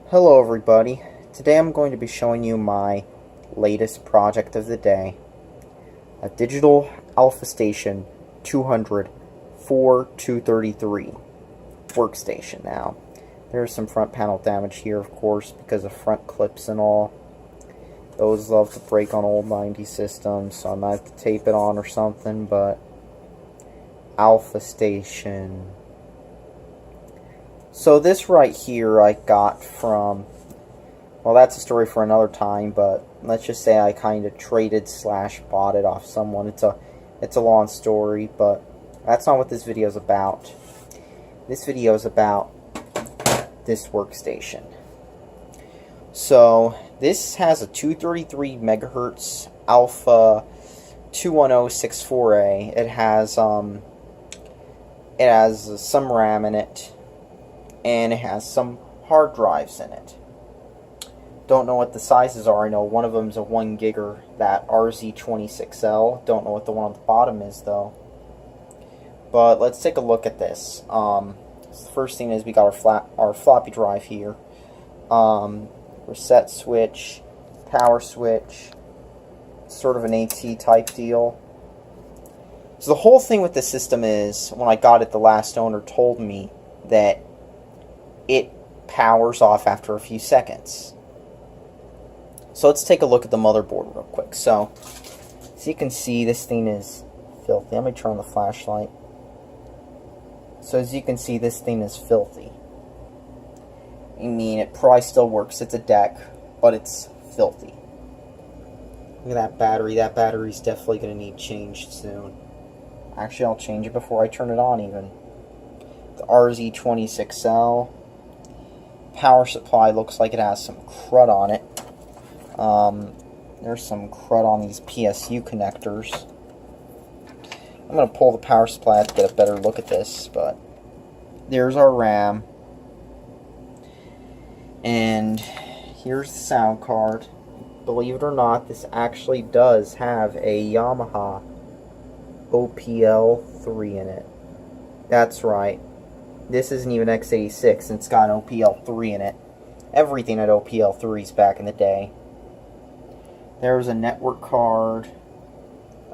Hello everybody. Today I'm going to be showing you my latest project of the day. A digital AlphaStation 200 4233 workstation. Now, there's some front panel damage here, of course, because of front clips and all. Those love to break on old 90s systems, so I might have to tape it on or something, but AlphaStation. So this right here I got from, well, that's a story for another time, but let's just say I kind of traded / bought it off someone. It's a long story, but that's not what this video is about. This video is about this workstation. So this has a 233 megahertz Alpha 21064A. It has some RAM in it, and it has some hard drives in it. Don't know what the sizes are. I know one of them is a 1 gigger, that RZ26L. Don't know what the one on the bottom is though. But let's take a look at this. So the first thing is we got our floppy drive here. Reset switch, power switch, sort of an AT type deal. So the whole thing with the system is, when I got it, the last owner told me that it powers off after a few seconds. So let's take a look at the motherboard real quick. So, as you can see, this thing is filthy. Let me turn on the flashlight. So as you can see, this thing is filthy. I mean, it probably still works. It's a deck, but it's filthy. Look at that battery. That battery's definitely going to need changed soon. Actually, I'll change it before I turn it on even. The RZ26L. Power supply looks like it has some crud on it. There's some crud on these PSU connectors. I'm going to pull the power supply out to get a better look at this, but there's our RAM. And here's the sound card. Believe it or not, this actually does have a Yamaha OPL3 in it. That's right. This isn't even x86, and it's got an OPL3 in it. Everything had OPL3s back in the day. There's a network card.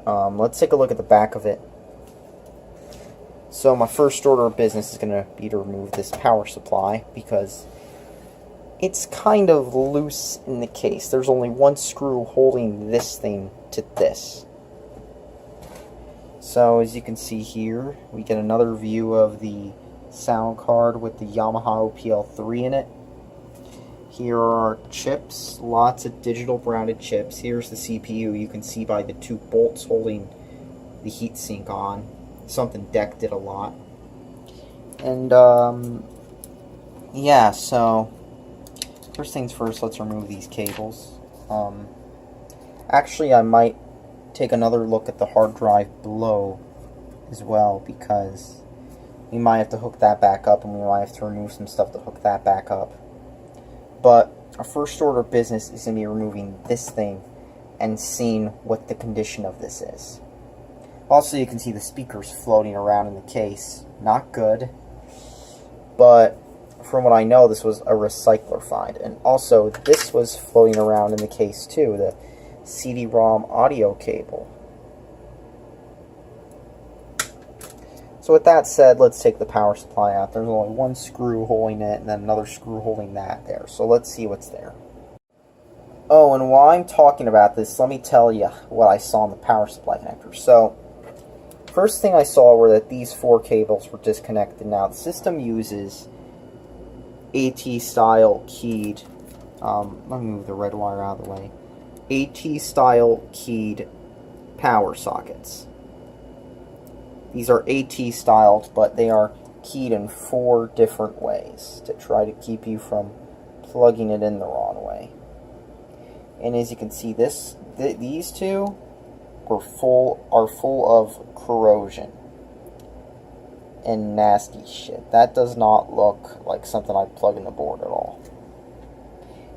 Let's take a look at the back of it. So my first order of business is going to be to remove this power supply, because it's kind of loose in the case. There's only one screw holding this thing to this. So as you can see here, we get another view of the sound card with the Yamaha OPL3 in it. Here are our chips, lots of digital branded chips. Here's the CPU. You can see by the two bolts holding the heatsink on. Something DEC did a lot. And yeah, so first things first, let's remove these cables. Actually, I might take another look at the hard drive below as well, because we might have to hook that back up, and we might have to remove some stuff to hook that back up. But our first order of business is going to be removing this thing and seeing what the condition of this is. Also, you can see the speakers floating around in the case. Not good. But from what I know, this was a recycler find. And also, this was floating around in the case too, the CD-ROM audio cable. So with that said, let's take the power supply out. There's only one screw holding it, and then another screw holding that there. So let's see what's there. Oh, and while I'm talking about this, let me tell you what I saw in the power supply connector. So, first thing I saw were that these four cables were disconnected. Now, the system uses AT-style keyed, let me move the red wire out of the way, AT-style keyed power sockets. These are AT styled, but they are keyed in 4 different ways to try to keep you from plugging it in the wrong way. And as you can see, these two are full of corrosion and nasty shit. That does not look like something I'd plug in the board at all.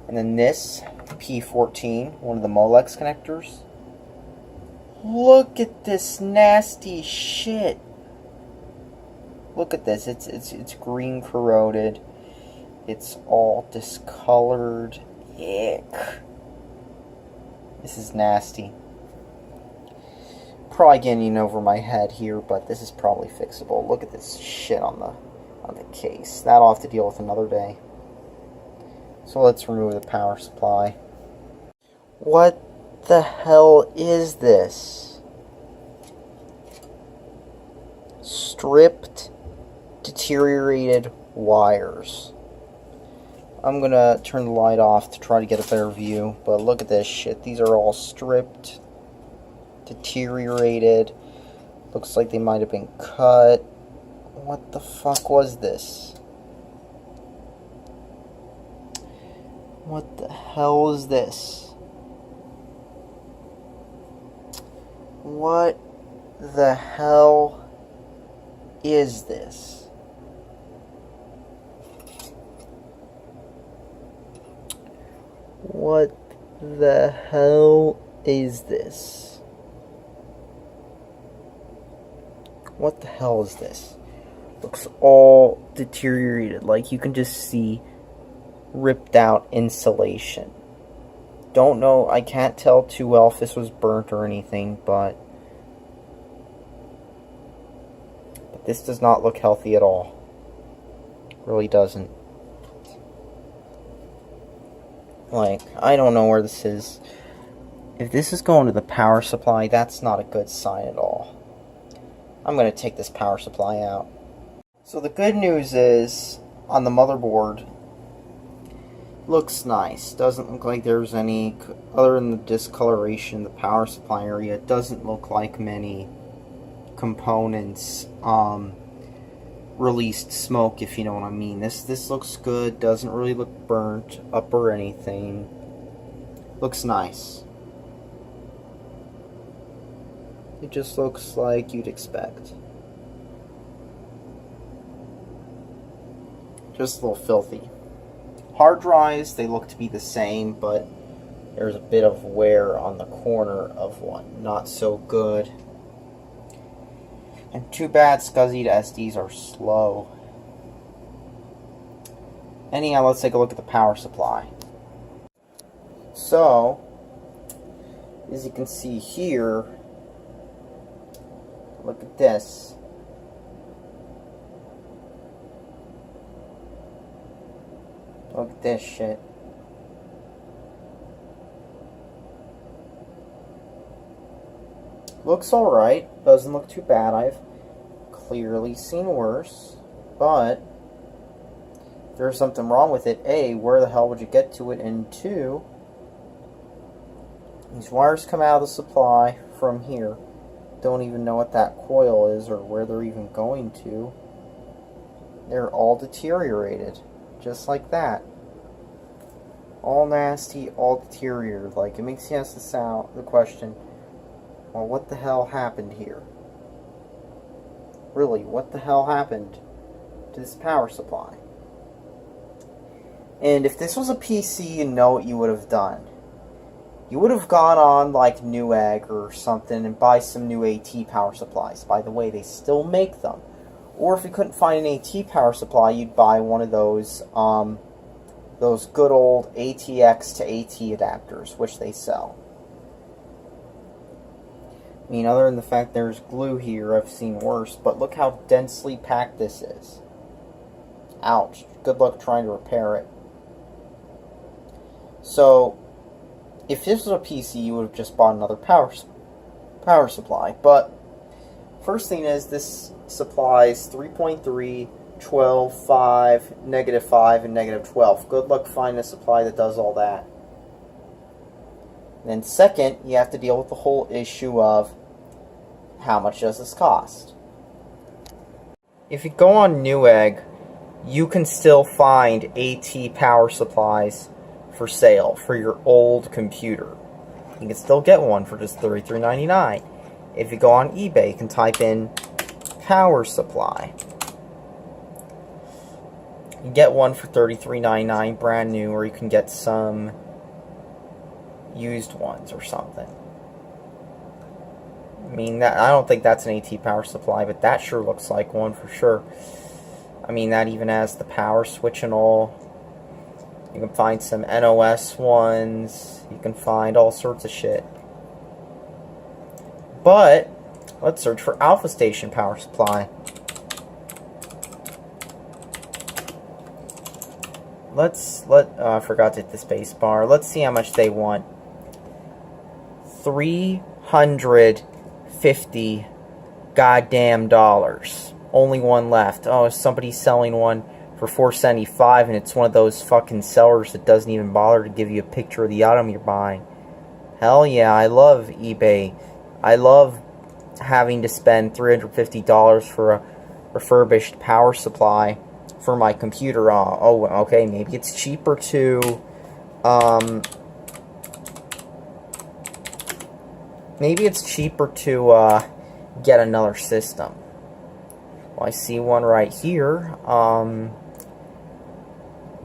And then this P14, one of the Molex connectors. Look at this nasty shit. Look at this. It's green corroded. It's all discolored. Ick. This is nasty. Probably getting over my head here, but this is probably fixable. Look at this shit on the case. That I'll have to deal with another day. So let's remove the power supply. What the hell is this? Stripped, deteriorated wires. I'm gonna turn the light off to try to get a better view, but look at this shit. These are all stripped, deteriorated. Looks like they might have been cut. What the fuck was this? What the hell is this? What the hell is this? What the hell is this? What the hell is this? Looks all deteriorated. Like you can just see ripped out insulation. Don't know, I can't tell too well if this was burnt or anything, but this does not look healthy at all. Really doesn't. Like, I don't know where this is. If this is going to the power supply, that's not a good sign at all. I'm going to take this power supply out. So the good news is, on the motherboard, looks nice. Doesn't look like there's any, other than the discoloration, the power supply area, it doesn't look like many components released smoke, if you know what I mean. This looks good, doesn't really look burnt up or anything. Looks nice. It just looks like you'd expect. Just a little filthy. Hard drives, they look to be the same, but there's a bit of wear on the corner of one. Not so good. And too bad SCSI SDs are slow. Anyhow, let's take a look at the power supply. So, as you can see here, look at this. Look at this shit. Looks alright. Doesn't look too bad. I've clearly seen worse. But if there's something wrong with it, A, where the hell would you get to it? And 2, these wires come out of the supply from here. Don't even know what that coil is or where they're even going to. They're all deteriorated. Just like that. All nasty, all deteriorated. Like, it makes you ask the question, well, what the hell happened here? Really, what the hell happened to this power supply? And if this was a PC, you know what you would have done. You would have gone on like Newegg or something and buy some new AT power supplies. By the way, they still make them. Or if you couldn't find an AT power supply, you'd buy one of those good old ATX to AT adapters, which they sell. I mean, other than the fact there's glue here, I've seen worse, but look how densely packed this is. Ouch. Good luck trying to repair it. So, if this was a PC, you would have just bought another power supply. But, first thing is, this supplies 3.3, 12, 5, -5, and -12. Good luck finding a supply that does all that. And then second, you have to deal with the whole issue of how much does this cost? If you go on Newegg, you can still find AT power supplies for sale for your old computer. You can still get one for just $33.99. If you go on eBay, you can type in power supply. You can get one for $33.99 brand new, or you can get some used ones or something. I mean, I don't think that's an AT power supply, but that sure looks like one for sure. I mean, that even has the power switch and all. You can find some NOS ones. You can find all sorts of shit. But let's search for AlphaStation power supply. I forgot to hit the space bar. Let's see how much they want. $350 goddamn dollars. Only one left. Oh, somebody's selling one for $475, and it's one of those fucking sellers that doesn't even bother to give you a picture of the item you're buying. Hell yeah, I love eBay. I love having to spend $350 for a refurbished power supply for my computer. Oh, okay, maybe it's cheaper to get another system. Well, I see one right here.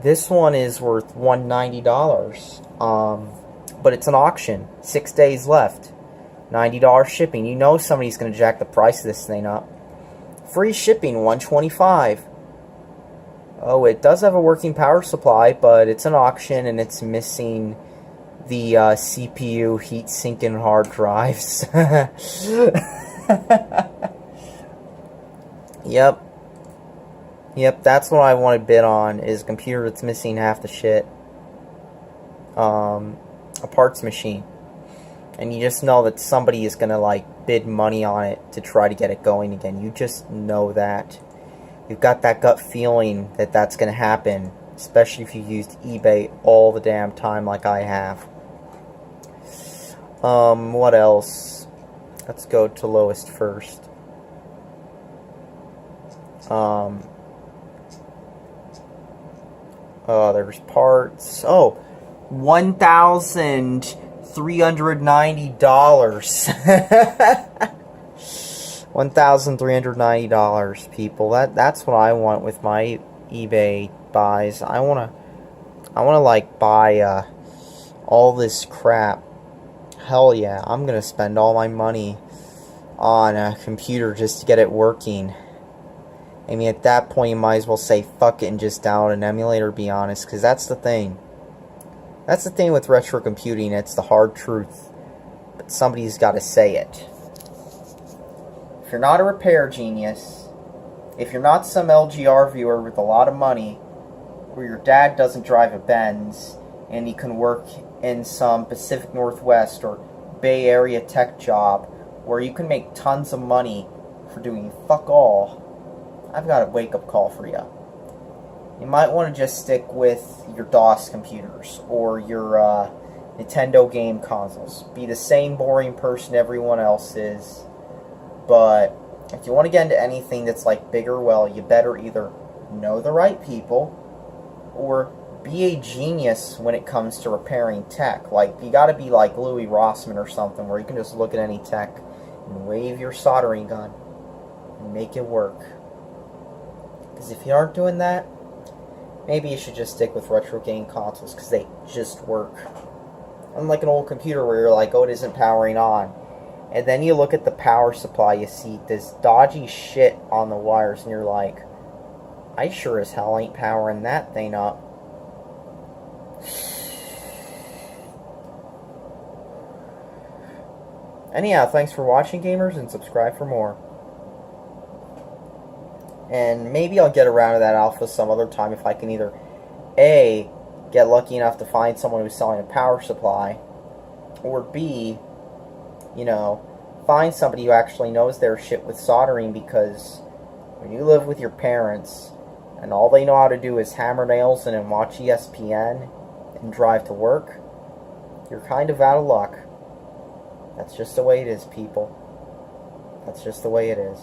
This one is worth $190. But it's an auction. 6 days left. $90 shipping. You know somebody's going to jack the price of this thing up. Free shipping, $125. Oh, it does have a working power supply, but it's an auction and it's missing the CPU heat-sink and hard drives. Yep, that's what I want to bid on, is a computer that's missing half the shit. A parts machine. And you just know that somebody is going to, like, bid money on it to try to get it going again. You just know that. You've got that gut feeling that that's going to happen, especially if you used eBay all the damn time like I have. What else? Let's go to lowest first. There's parts. Oh, $1,390. $1,390, people. That's what I want with my eBay buys. I wanna like buy all this crap. Hell yeah, I'm gonna spend all my money on a computer just to get it working. I mean, at that point, you might as well say fuck it and just download an emulator, to be honest, because that's the thing. That's the thing with retro computing. It's the hard truth. But somebody's got to say it. If you're not a repair genius, if you're not some LGR viewer with a lot of money, or your dad doesn't drive a Benz, and he can work in some Pacific Northwest or Bay Area tech job, where you can make tons of money for doing fuck all, I've got a wake-up call for you. You might want to just stick with your DOS computers or your Nintendo game consoles. Be the same boring person everyone else is. But if you want to get into anything that's like bigger, well, you better either know the right people or be a genius when it comes to repairing tech. Like, you got to be like Louis Rossman or something, where you can just look at any tech and wave your soldering gun and make it work. Because if you aren't doing that, maybe you should just stick with retro game consoles, because they just work. Unlike an old computer where you're like, oh, it isn't powering on. And then you look at the power supply, you see this dodgy shit on the wires, and you're like, I sure as hell ain't powering that thing up. Anyhow, thanks for watching, gamers, and subscribe for more. And maybe I'll get around to that alpha some other time if I can either A, get lucky enough to find someone who's selling a power supply, or B, you know, find somebody who actually knows their shit with soldering, because when you live with your parents and all they know how to do is hammer nails and watch ESPN and drive to work, you're kind of out of luck. That's just the way it is, people. That's just the way it is.